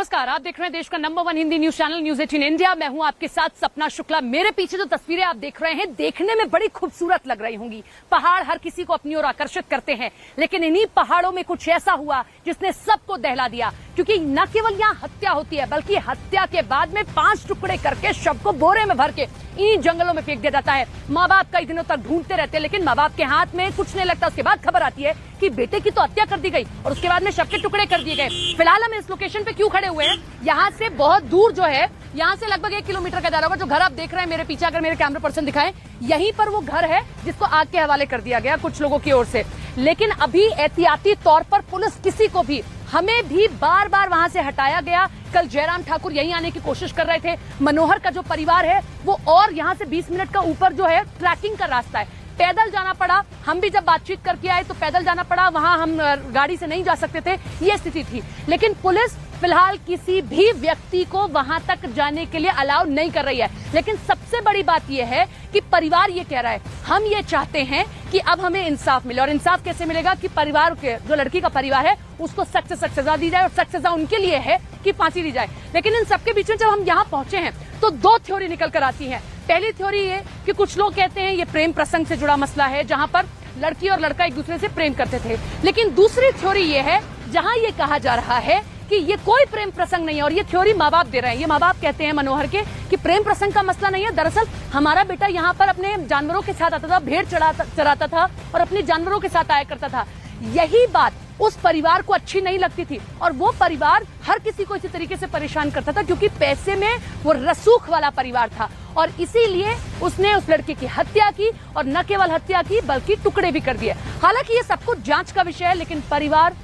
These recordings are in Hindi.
नमस्कार, आप देख रहे हैं देश का number 1 Hindi news channel news 18 India. मैं हूं आपके साथ सपना शुक्ला। मेरे पीछे जो तस्वीरें आप देख रहे हैं देखने में बड़ी खूबसूरत लग रही होंगी। पहाड़ हर किसी को अपनी ओर आकर्षित करते हैं, लेकिन इन्हीं पहाड़ों में कुछ ऐसा हुआ जिसने सबको दहला दिया। क्योंकि न केवल यहाँ हत्या होती है, बल्कि हत्या के बाद में 5 टुकड़े करके शव को बोरे में भर के इन जंगलों में फेंक दिया जाता है। माँ बाप कई दिनों तक ढूंढते रहते हैं, लेकिन माँ बाप के हाथ में कुछ नहीं लगता। उसके बाद खबर आती है कि बेटे की तो हत्या कर दी गई और उसके बाद में शव के टुकड़े कर दिए गए। फिलहाल हम इस लोकेशन पे क्यों खड़े हुए हैं, यहाँ से बहुत दूर जो है, यहाँ से लगभग 1 किलोमीटर का दायरा होगा। जो घर आप देख रहे हैं मेरे पीछे, अगर मेरे कैमरा पर्सन दिखाएं, यहीं पर वो घर है जिसको आग के हवाले कर दिया गया कुछ लोगों की ओर से। लेकिन अभी एहतियाती तौर पर पुलिस किसी को भी, हमें भी बार बार वहां से हटाया गया। कल जयराम ठाकुर यहीं आने की कोशिश कर रहे थे। मनोहर का जो परिवार है वो और यहाँ से 20 मिनट का ऊपर जो है ट्रैकिंग का रास्ता है, पैदल जाना पड़ा। हम भी जब बातचीत करके आए तो पैदल जाना पड़ा, वहां हम गाड़ी से नहीं जा सकते थे, ये स्थिति थी। लेकिन पुलिस फिलहाल किसी भी व्यक्ति को वहां तक जाने के लिए अलाउ नहीं कर रही है। लेकिन सबसे बड़ी बात यह है कि परिवार ये कह रहा है, हम ये चाहते हैं कि अब हमें इंसाफ मिले। और इंसाफ कैसे मिलेगा कि परिवार के, जो लड़की का परिवार है, उसको सख्त से सख्त सजा दी जाए। और सख्त सजा उनके लिए है कि फांसी दी जाए। लेकिन इन सबके बीच में जब हम यहाँ पहुंचे हैं तो 2 थ्योरी निकल कर आती है। पहली थ्योरी ये कि कुछ लोग कहते हैं ये प्रेम प्रसंग से जुड़ा मसला है, जहां पर लड़की और लड़का एक दूसरे से प्रेम करते थे। लेकिन दूसरी थ्योरी ये है जहां ये कहा जा रहा है कि ये कोई प्रेम प्रसंग नहीं है। और ये थ्योरी माँ बाप दे रहे हैं। ये माँ बाप कहते हैं मनोहर के कि प्रेम प्रसंग का मसला नहीं है, दरअसल हमारा बेटा यहाँ पर अपने जानवरों के साथ आता था, भेड़ चराता था और अपने जानवरों के साथ आया करता था। यही बात उस परिवार को अच्छी नहीं लगती थी और वो परिवार हर किसी को इसी तरीके से परेशान करता था, क्योंकि पैसे में वो रसूख वाला परिवार था। और इसीलिए उसने उस लड़के की हत्या की, और न केवल हत्या की बल्कि टुकड़े भी कर दिए। हालांकि ये सब कुछ जांच का विषय है, लेकिन परिवार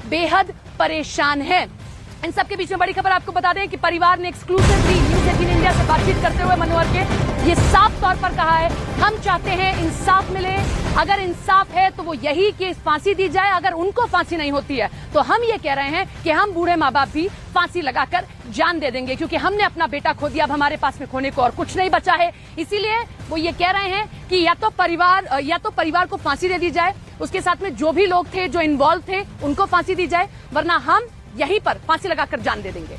बेहद परेशान है। इन सबके बीच में बड़ी खबर आपको बता दें कि परिवार ने एक्सक्लूसिवली न्यूज 18 इंडिया से बातचीत करते हुए मनोहर के ये साफ तौर पर कहा है, हम चाहते हैं इंसाफ मिले। अगर इंसाफ है तो वो यही कि फांसी दी जाए। अगर उनको फांसी नहीं होती है तो हम ये कह रहे हैं कि हम बूढ़े माँ बाप भी फांसी लगाकर जान दे देंगे, क्योंकि हमने अपना बेटा खो दिया। अब हमारे पास में खोने को और कुछ नहीं बचा है। इसीलिए वो ये कह रहे हैं कि या तो परिवार को फांसी दे दी जाए, उसके साथ में जो भी लोग थे, जो इन्वॉल्व थे, उनको फांसी दी जाए, वरना हम यहीं पर फांसी लगाकर जान दे देंगे।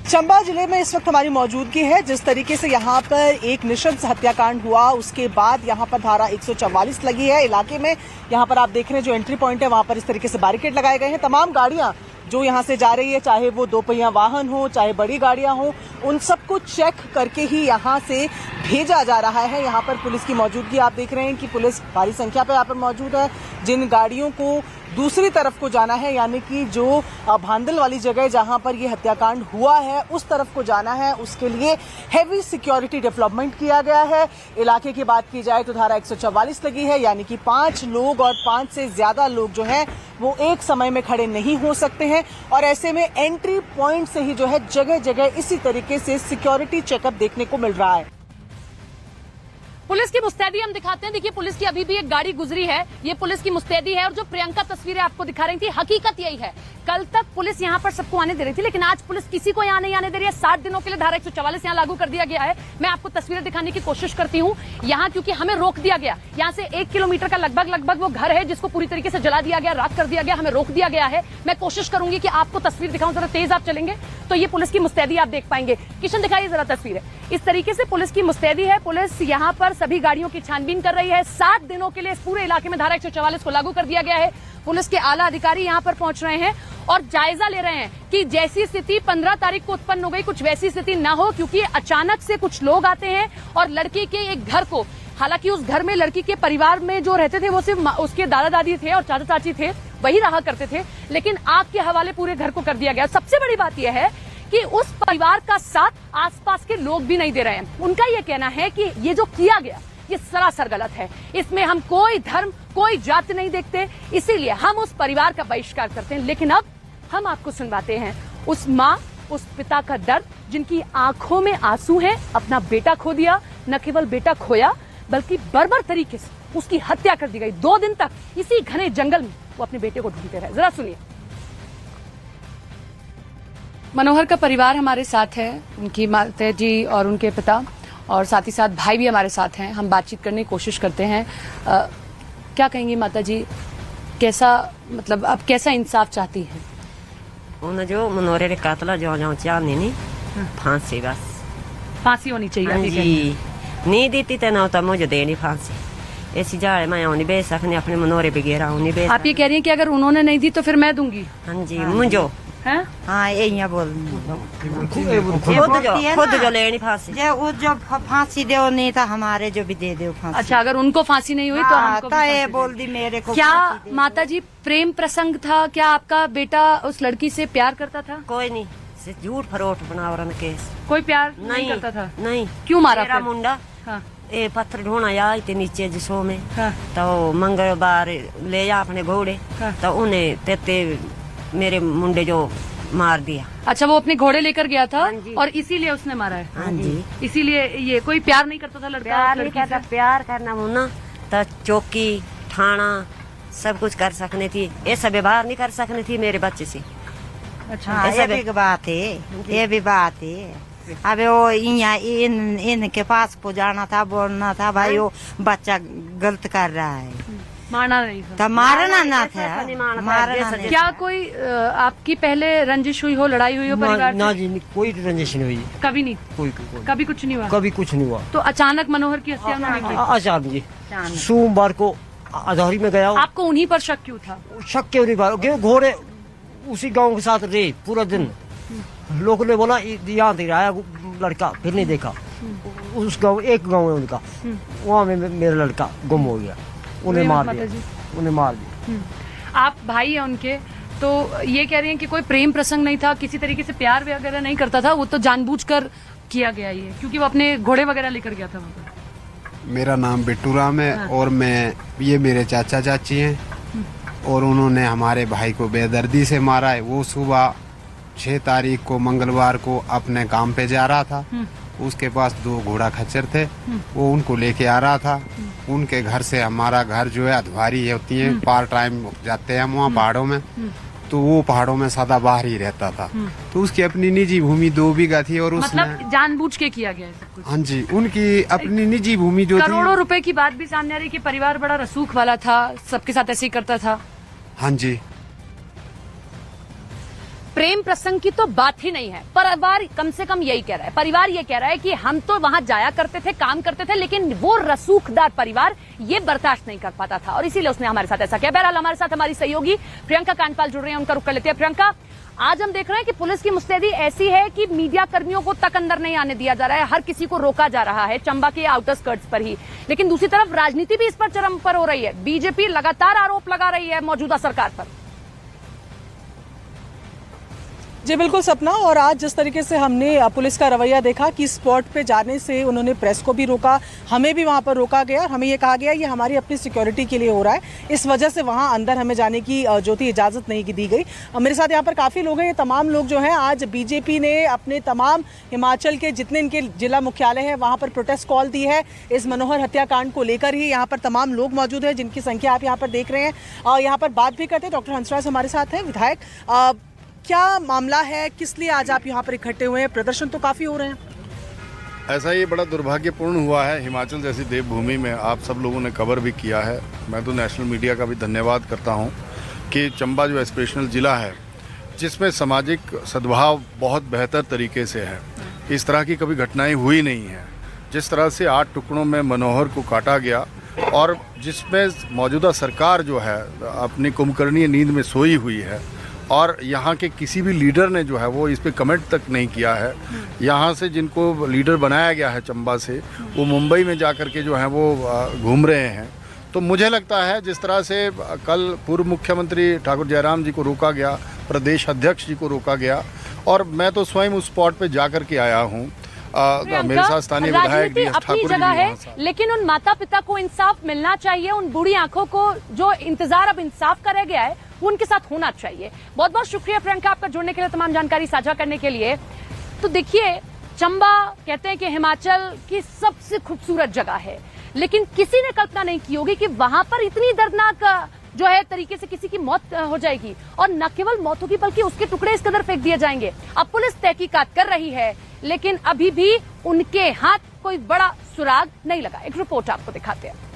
चंबा जिले में इस वक्त हमारी मौजूदगी है। जिस तरीके से यहाँ पर एक नृशंस हत्याकांड हुआ, उसके बाद यहाँ पर धारा 144 लगी है इलाके में। यहाँ पर आप देख रहे हैं जो एंट्री पॉइंट है, वहाँ पर इस तरीके से बैरिकेड लगाए गए हैं। तमाम गाड़ियां जो यहाँ से जा रही है, चाहे वो 2 पहिया वाहन हो, चाहे बड़ी गाड़ियां हो, उन सबको चेक करके ही यहाँ से भेजा जा रहा है। यहाँ पर पुलिस की मौजूदगी आप देख रहे हैं कि पुलिस भारी संख्या पे यहाँ पर मौजूद है। जिन गाड़ियों को दूसरी तरफ को जाना है, यानी कि जो भांदल वाली जगह जहां पर ये हत्याकांड हुआ है, उस तरफ को जाना है, उसके लिए हेवी सिक्योरिटी डेवलपमेंट किया गया है। इलाके की बात की जाए तो धारा 144 लगी है, यानी कि 5 लोग और 5 से ज्यादा लोग जो हैं वो एक समय में खड़े नहीं हो सकते हैं। और ऐसे में एंट्री पॉइंट से ही जो है जगह जगह इसी तरीके से सिक्योरिटी चेकअप देखने को मिल रहा है। पुलिस की मुस्तैदी हम दिखाते हैं। देखिए, पुलिस की अभी भी एक गाड़ी गुजरी है, ये पुलिस की मुस्तैदी है। और जो प्रियंका तस्वीरें आपको दिखा रही थी, हकीकत यही है। कल तक पुलिस यहाँ पर सबको आने दे रही थी, लेकिन आज पुलिस किसी को यहाँ नहीं आने दे रही है। 7 दिनों के लिए धारा 144 यहाँ लागू कर दिया गया है। मैं आपको तस्वीरें दिखाने की कोशिश करती हूँ यहाँ, क्योंकि हमें रोक दिया गया। यहाँ से 1 किलोमीटर का लगभग वो घर है जिसको पूरी तरीके से जला दिया गया, राख कर दिया गया, हमें रोक दिया गया है। मैं कोशिश करूंगी कि आपको तस्वीर दिखाऊं, जरा तेज आप चलेंगे तो ये पुलिस की मुस्तैदी आप देख पाएंगे। किशन, दिखाइए जरा तस्वीरें। इस तरीके से पुलिस की मुस्तैदी है। पुलिस यहाँ पर सभी गाड़ियों की छानबीन कर रही है। 7 दिनों के लिए इस पूरे इलाके में धारा 144 को लागू कर दिया गया है। पुलिस के आला अधिकारी यहाँ पर पहुंच रहे हैं और जायजा ले रहे हैं कि जैसी स्थिति 15 तारीख को उत्पन्न हो गई, कुछ वैसी स्थिति ना हो। क्योंकि अचानक से कुछ लोग आते हैं और लड़की के एक घर को, हालांकि उस घर में लड़की के परिवार में जो रहते थे वो सिर्फ उसके दादा दादी थे और चाचा चाची थे, वही रहा करते थे। लेकिन आग के हवाले पूरे घर को कर दिया गया। सबसे बड़ी बात यह है कि उस परिवार का साथ आसपास के लोग भी नहीं दे रहे हैं। उनका यह कहना है कि ये जो किया गया ये सरासर गलत है, इसमें हम कोई धर्म, कोई जाति नहीं देखते, इसीलिए हम उस परिवार का बहिष्कार करते हैं। लेकिन अब हम आपको सुनवाते हैं उस माँ, उस पिता का दर्द, जिनकी आंखों में आंसू हैं। अपना बेटा खो दिया, न केवल बेटा खोया बल्कि बर्बर तरीके से उसकी हत्या कर दी गई। 2 दिन तक इसी घने जंगल में वो अपने बेटे को ढूंढते रहे। जरा सुनिए। मनोहर का परिवार हमारे साथ है, उनकी माता जी और उनके पिता, और साथ ही साथ भाई भी हमारे साथ हैं। हम बातचीत करने की कोशिश करते हैं। क्या कहेंगी माता जी, कैसा, मतलब आप कैसा इंसाफ चाहती हैं? उन्हें जो मनोरे रे कातला जो जाओ चाहनी नहीं फांसी बस। फांसी होनी चाहिए हाँ आप ये कह रही हैं। जी नहीं देती तो ना तो मुझे देनी फांसी। ऐसी जाए मैं उन्हें बेच सकनी अपने मनोरे वगैरह उन्हें बेच। आप ये कह रही हैं कि अगर उन्होंने नहीं दी तो फिर मैं दूंगी? हाँ जी मुझो हैं? हाँ यही बोल खुद जो लेनी फांसी। जो फांसी दो नहीं था हमारे जो भी दे दो फांसी। अच्छा, अगर उनको फांसी नहीं हुई तो हमको भी फांसी ये दे। बोल दी मेरे को क्या फांसी दे। माता जी प्रेम प्रसंग था? क्या आपका बेटा उस लड़की से प्यार करता था? कोई नहीं सिर्फ झूठ फरोट बनावरन केस। कोई प्यार नहीं करता था? नहीं। क्यों मारा मेरा फिर? मुंडा हाँ ए पत्थर ढोना आया थे नीचे जिसो में हाँ तो मंगलवार ले जा अपने घोड़े हाँ। तो उन्हें तेते मेरे मुंडे जो मार दिया। अच्छा, वो अपने घोड़े लेकर गया था हाँ जी। और इसीलिए उसने मारा है? हाँ जी। इसीलिए ये कोई प्यार नहीं करता था लड़का? प्यार नहीं लड़की करता, से? प्यार करना मुन्ना तो चौकी थाना सब कुछ कर सकने थी, ऐसा व्यवहार नहीं कर सकनी थी मेरे बच्चे से। अच्छा, हाँ ऐसा ये भी बात है, ये भी बात है। अब वो यहाँ इनके पास को जाना था, बोलना था भाई वो बच्चा गलत कर रहा है मारना नहीं था। तो मारना ना था, नहीं मारना था, मारना जैसा- नहीं। क्या कोई आपकी पहले रंजिश हुई हो, लड़ाई हुई हो परिवार ना से? जी नहीं, कोई रंजिश नहीं हुई। कभी नहीं? कोई कभी कुछ नहीं हुआ? कभी कुछ नहीं हुआ। तो अचानक मनोहर की हत्या उन्होंने की? अचानक जी सोमवार को अधौरी में गया हूँ। आपको उन्हीं पर शक क्यों था? शक क्यों नहीं बात क्यों घोड़े उसी गांव के साथ रहे पूरा दिन। लोगों ने बोला यहाँ दे रहा है लड़का, फिर नहीं देखा। उस गांव एक गांव है उनका, वहाँ में मेरा लड़का गुम हो गया। उन्हें मार माता जी। दिया, उन्हें मार दिया। आप भाई है उनके, तो ये कह रही हैं कि कोई प्रेम प्रसंग नहीं था, किसी तरीके से प्यार वगैरह नहीं करता था, वो तो जानबूझकर किया गया ये, क्योंकि वो अपने घोड़े वगैरह लेकर गया था वहाँ पर। मेरा नाम बिट्टू राम है और ये मेरे चाचा चाची हैं और उन्होंने हमारे भाई को बेदर्दी से मारा है। वो सुबह 6 तारीख को मंगलवार को अपने काम पे जा रहा था, उसके पास 2 घोड़ा खच्चर थे, वो उनको लेके आ रहा था। उनके घर से हमारा घर जो है अधवारी होती है, पार्ट टाइम जाते हैं हम वहाँ पहाड़ों में, तो वो पहाड़ों में सदा बाहर ही रहता था। तो उसकी अपनी निजी भूमि 2 बीघा थी और उसने मतलब जानबूझ के किया गया है सब कुछ? हाँ जी, उनकी अपनी निजी भूमि जो थी। करोड़ों रुपए की बात भी सामने आ रही कि परिवार बड़ा रसूख वाला था, सबके साथ ऐसे ही करता था। हाँ जी, प्रेम प्रसंग की तो बात ही नहीं है। परिवार कम से कम यही कह रहा है, परिवार ये कह रहा है कि हम तो वहां जाया करते थे, काम करते थे, लेकिन वो रसूखदार परिवार ये बर्दाश्त नहीं कर पाता था और इसीलिए उसने हमारे साथ ऐसा किया। बहरहाल हमारे साथ हमारी सहयोगी प्रियंका कांडपाल जुड़ रही हैं, उनका रुख कर लेते हैं। प्रियंका, आज हम देख रहे हैं कि पुलिस की मुस्तैदी ऐसी है कि मीडिया कर्मियों को तक अंदर नहीं आने दिया जा रहा है, हर किसी को रोका जा रहा है चंबा के आउटर स्कर्ट्स पर ही। लेकिन दूसरी तरफ राजनीति भी इस पर चरम पर हो रही है, बीजेपी लगातार आरोप लगा रही है मौजूदा सरकार पर। जी बिल्कुल सपना, और आज जिस तरीके से हमने पुलिस का रवैया देखा कि स्पॉट पे जाने से उन्होंने प्रेस को भी रोका, हमें भी वहां पर रोका गया और हमें ये कहा गया ये हमारी अपनी सिक्योरिटी के लिए हो रहा है, इस वजह से वहां अंदर हमें जाने की जो थी इजाज़त नहीं दी गई। मेरे साथ यहाँ पर काफ़ी लोग हैं, ये तमाम लोग जो हैं आज बीजेपी ने अपने तमाम हिमाचल के जितने इनके जिला मुख्यालय हैं वहाँ पर प्रोटेस्ट कॉल दी है इस मनोहर हत्याकांड को लेकर ही। यहाँ पर तमाम लोग मौजूद हैं जिनकी संख्या आप यहाँ पर देख रहे हैं। यहाँ पर बात भी करते हैं, डॉक्टर हंसराज हमारे साथ हैं, विधायक। क्या मामला है, किस लिए आज आप यहाँ पर इकट्ठे हुए हैं? प्रदर्शन तो काफी हो रहे हैं। ऐसा ये बड़ा दुर्भाग्यपूर्ण हुआ है, हिमाचल जैसी देवभूमि में आप सब लोगों ने कवर भी किया है। मैं तो नेशनल मीडिया का भी धन्यवाद करता हूँ कि चंबा जो एस्पिरेशनल ज़िला है जिसमें सामाजिक सद्भाव बहुत बेहतर तरीके से है, इस तरह की कभी घटनाएं हुई नहीं हैं। जिस तरह से 8 टुकड़ों में मनोहर को काटा गया और जिसमें मौजूदा सरकार जो है अपनी कुंभकर्णीय नींद में सोई हुई है और यहाँ के किसी भी लीडर ने जो है वो इस पे कमेंट तक नहीं किया है। यहाँ से जिनको लीडर बनाया गया है चंबा से, वो मुंबई में जा कर के जो है वो घूम रहे हैं। तो मुझे लगता है जिस तरह से कल पूर्व मुख्यमंत्री ठाकुर जयराम जी को रोका गया, प्रदेश अध्यक्ष जी को रोका गया और मैं तो स्वयं उस स्पॉट पे जा कर के आया हूँ। मेरे साथ स्थानीय विधायक राजनीति अपनी जगह है, लेकिन उन माता पिता को इंसाफ मिलना चाहिए। उन बूढ़ी आंखों को जो इंतजार अब इंसाफ का रह गया है वो उनके साथ होना चाहिए। बहुत बहुत शुक्रिया प्रियंका आपका जुड़ने के लिए, तमाम जानकारी साझा करने के लिए। तो देखिए, चंबा कहते हैं कि हिमाचल की सबसे खूबसूरत जगह है, लेकिन किसी ने कल्पना नहीं की होगी कि वहां पर इतनी दर्दनाक जो है तरीके से किसी की मौत हो जाएगी और न केवल मौत होगी बल्कि उसके टुकड़े इस कदर फेंक दिए जाएंगे। अब पुलिस तहकीकात कर रही है, लेकिन अभी भी उनके हाथ कोई बड़ा सुराग नहीं लगा। एक रिपोर्ट आपको दिखाते हैं।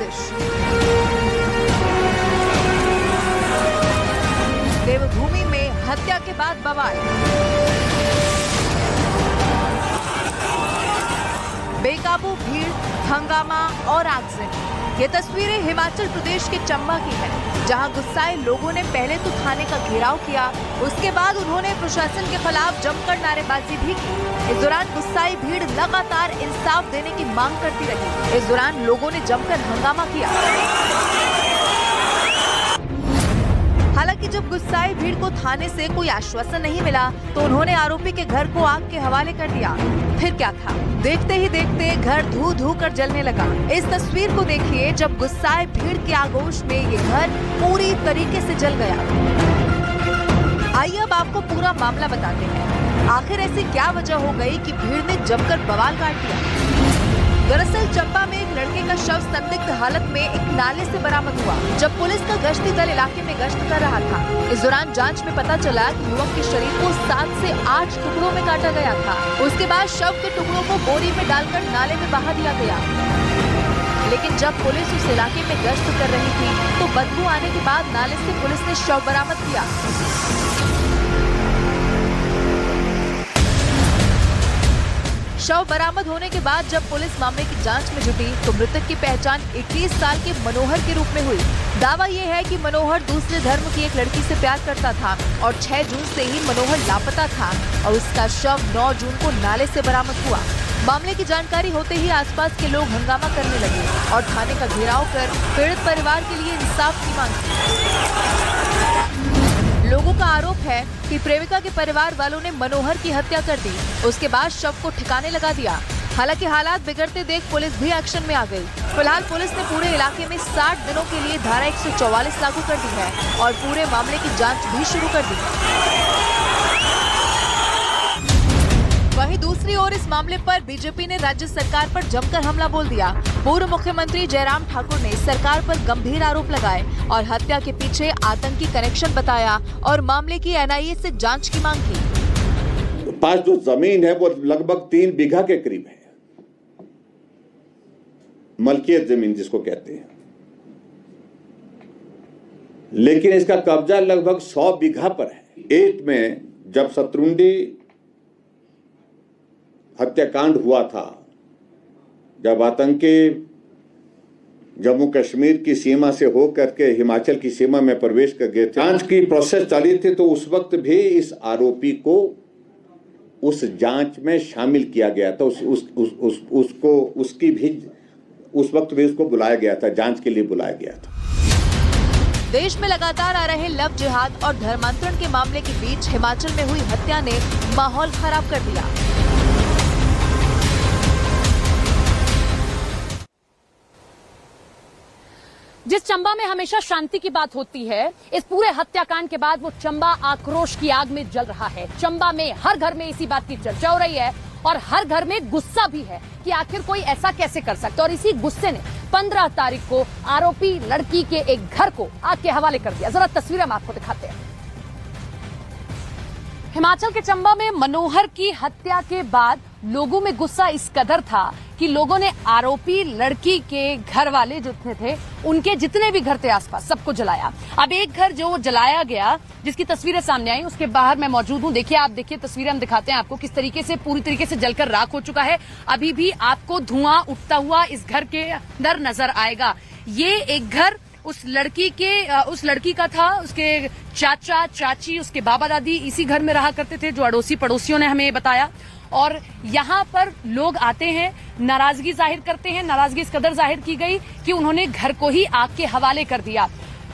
प्रदेश। देवभूमि में हत्या के बाद बवाल, बेकाबू भीड़, हंगामा और आगजनी। ये तस्वीरें हिमाचल प्रदेश के चंबा की है, जहां गुस्साए लोगों ने पहले तो थाने का घेराव किया, उसके बाद उन्होंने प्रशासन के खिलाफ जमकर नारेबाजी भी की। इस दौरान गुस्साई भीड़ लगातार इंसाफ देने की मांग करती रही। इस दौरान लोगों ने जमकर हंगामा किया। हालांकि जब गुस्साई भीड़ को थाने से कोई आश्वासन नहीं मिला तो उन्होंने आरोपी के घर को आग के हवाले कर दिया। फिर क्या था, देखते ही देखते घर धू धू कर जलने लगा। इस तस्वीर को देखिए जब गुस्साए भीड़ के आगोश में ये घर पूरी तरीके से जल गया। आइए अब आपको पूरा मामला बताते हैं। आखिर ऐसी क्या वजह हो गई कि भीड़ ने जमकर बवाल काट दिया। दरअसल चंबा में एक लड़के का शव संदिग्ध हालत में एक नाले से बरामद हुआ, जब पुलिस का गश्ती दल इलाके में गश्त कर रहा था। इस दौरान जांच में पता चला कि युवक के शरीर को 7 से 8 टुकड़ों में काटा गया था। उसके बाद शव के टुकड़ों को बोरी में डालकर नाले में बहा दिया गया। लेकिन जब पुलिस उस इलाके में गश्त कर रही थी तो बदबू आने के बाद नाले से पुलिस ने शव बरामद किया। शव बरामद होने के बाद जब पुलिस मामले की जांच में जुटी तो मृतक की पहचान 21 साल के मनोहर के रूप में हुई। दावा ये है कि मनोहर दूसरे धर्म की एक लड़की से प्यार करता था और 6 जून से ही मनोहर लापता था और उसका शव 9 जून को नाले से बरामद हुआ। मामले की जानकारी होते ही आसपास के लोग हंगामा करने लगे और थाने का घेराव कर पीड़ित परिवार के लिए इंसाफ की मांग की। लोगों का आरोप है कि प्रेमिका के परिवार वालों ने मनोहर की हत्या कर दी, उसके बाद शव को ठिकाने लगा दिया। हालांकि हालात बिगड़ते देख पुलिस भी एक्शन में आ गई। फिलहाल पुलिस ने पूरे इलाके में 60 दिनों के लिए धारा 144 लागू कर दी है और पूरे मामले की जांच भी शुरू कर दी। वहीं दूसरी ओर इस मामले पर बीजेपी ने राज्य सरकार पर जमकर हमला बोल दिया। पूर्व मुख्यमंत्री जयराम ठाकुर ने सरकार पर गंभीर आरोप लगाए और हत्या के पीछे आतंकी कनेक्शन बताया और मामले की एनआईए से जांच की मांग की। पास जो जमीन है वो लगभग 3 बीघा के करीब है, मलकियत जमीन जिसको कहते हैं, लेकिन इसका कब्जा लगभग 100 बीघा पर है। 8 में जब शत्रुंडी हत्याकांड हुआ था, जब आतंकी जम्मू कश्मीर की सीमा से होकर के हिमाचल की सीमा में प्रवेश कर गए थे, जांच की प्रोसेस चली थी, तो उस वक्त भी इस आरोपी को उस जांच में शामिल किया गया था। उस वक्त भी उसको बुलाया गया था, जांच के लिए बुलाया गया था। देश में लगातार आ रहे लव जिहाद और धर्मांतरण के मामले के बीच हिमाचल में हुई हत्या ने माहौल खराब कर दिया। जिस चंबा में हमेशा शांति की बात होती है, इस पूरे हत्याकांड के बाद वो चंबा आक्रोश की आग में जल रहा है। चंबा में हर घर में इसी बात की चर्चा हो रही है और हर घर में गुस्सा भी है कि आखिर कोई ऐसा कैसे कर सकता है। और इसी गुस्से ने 15 तारीख को आरोपी लड़की के एक घर को आग के हवाले कर दिया। जरा तस्वीरें हम आपको दिखाते हैं। हिमाचल के चंबा में मनोहर की हत्या के बाद लोगों में गुस्सा इस कदर था कि लोगों ने आरोपी लड़की के घर वाले जितने थे, उनके जितने भी घर थे आसपास, सबको जलाया। अब एक घर जो जलाया गया, जिसकी तस्वीरें सामने आई, उसके बाहर मैं मौजूद हूं। देखिए, आप देखिए तस्वीरें, हम दिखाते हैं आपको किस तरीके से पूरी तरीके से जलकर राख हो चुका है। अभी भी आपको धुआं उठता हुआ इस घर के अंदर नजर आएगा। ये एक घर उस लड़की का था। उसके चाचा चाची, उसके बाबा दादी इसी घर में रहा करते थे, जो अड़ोसी पड़ोसियों ने हमें बताया। और यहाँ पर लोग आते हैं, नाराजगी जाहिर करते हैं। नाराजगी इस कदर जाहिर की गई कि उन्होंने घर को ही आग के हवाले कर दिया।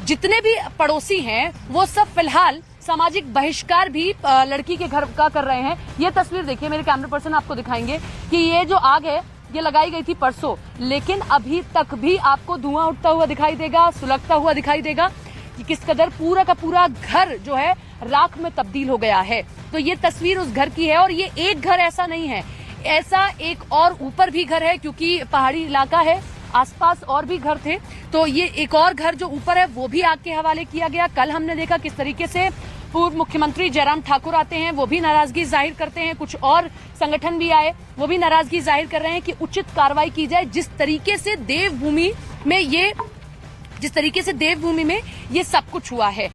जितने भी पड़ोसी हैं वो सब फिलहाल सामाजिक बहिष्कार भी लड़की के घर का कर रहे हैं। ये तस्वीर देखिए, मेरे कैमरा पर्सन आपको दिखाएंगे कि ये जो आग है ये लगाई गई थी परसों, लेकिन अभी तक भी आपको धुआं उठता हुआ दिखाई देगा, सुलगता हुआ दिखाई देगा कि किस कदर पूरा का पूरा घर जो है राख में तब्दील हो गया है। तो ये तस्वीर उस घर की है। और ये एक घर ऐसा नहीं है, ऐसा एक और ऊपर भी घर है, क्योंकि पहाड़ी इलाका है, आसपास और भी घर थे। तो ये एक और घर जो ऊपर है वो भी आग के हवाले किया गया। कल हमने देखा किस तरीके से पूर्व मुख्यमंत्री जयराम ठाकुर आते हैं, वो भी नाराजगी जाहिर करते हैं। कुछ और संगठन भी आए, वो भी नाराजगी जाहिर कर रहे हैं कि उचित कार्रवाई की जाए। जिस तरीके से देवभूमि में ये जिस तरीके से देवभूमि में ये सब कुछ हुआ है,